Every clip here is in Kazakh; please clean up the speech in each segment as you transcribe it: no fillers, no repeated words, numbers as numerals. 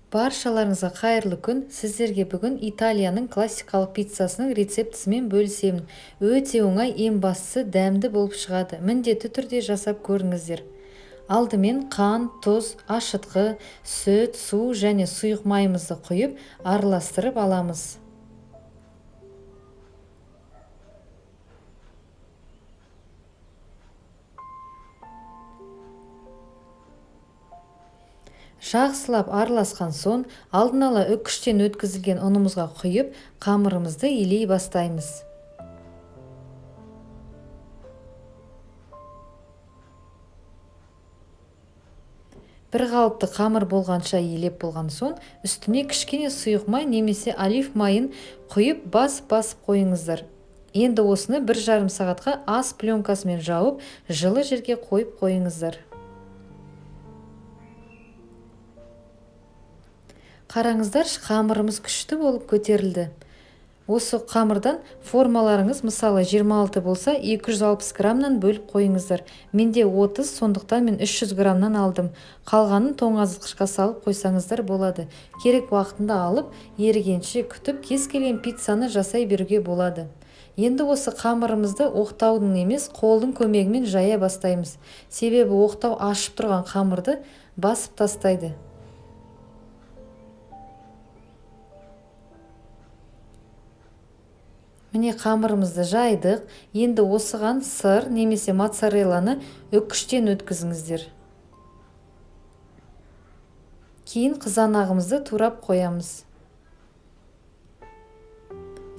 Баршаларыңызға қайырлы күн. Сіздерге бүгін Италияның классикалық пиццасының рецептісімен бөлісемін. Өте оңай, ең бастысы дәмді болып шығады. Міндетті түрде жасап көріңіздер. Алдымен қант, тұз, ашытқы, сүт, су және сұйық майымызды құйып, араластырып аламыз. Жақсылап араласқан соң, алдын ала үккіштен өткізілген ұнымызға құйып, қамырымызды илей бастаймыз. Бір қалыпты қамыр болғанша илеп болған соң, үстіне кішкене сұйық май немесе олив майын құйып басып қойыңыздар. Енді осыны 1,5 сағатқа ас пленкасымен жауып, жылы жерге қойып қойыңыздар. Қараңыздар, қамырымыз күшті болып көтерілді. Осы қамырдан формаларыңыз мысалы 26 болса 260 грамнан бөліп қойыңыздар. Менде 30, сондықтан мен 300 грамнан алдым. Қалғанын тоңазытқышқа салып қойсаңыздар болады. Керек уақытында алып, ерігенше күтіп, кез келген пиццаны жасай беруге болады. Енді осы қамырымызды оқтаудың емес, қолдың көмегімен жая бастаймыз. Себебі оқтау ашып тұрған қамырды басып тастайды. Міне қамырымызды жайдық. Енді осыған сыр немесе моцарелланы үккіштен өткізіңіздер. Кейін қызанағымызды турап қоямыз.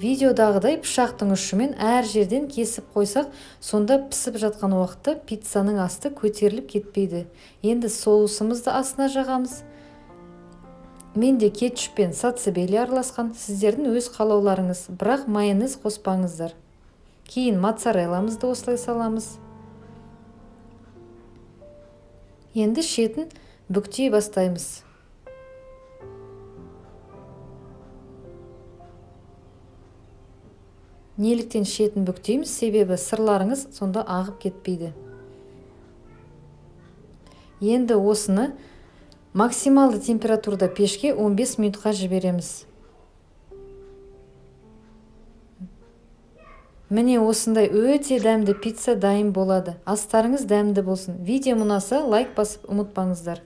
Видеодағыдай пышақтың ұшымен әр жерден кесіп қойсақ, сонда пісіп жатқан уақытта пиццаның асты көтеріліп кетпейді. Енді соусымызды астына жағамыз. Менде кетчуп пен сацебели араласқан, сіздердің өз қалауларыңыз, бірақ майонез қоспаңыздар. Кейін моцарелламызды осылай саламыз. Енді шетін бүктей бастаймыз. Неліктен шетін бүктейміз? Себебі сырларыңыз сонда ағып кетпейді. Енді осыны максималды температурада пешке 15 минутқа жібереміз. Міне осындай өте дәмді пицца дайын болады. Астарыңыз дәмді болсын. Видео ұнаса лайк басып ұмытпаңыздар.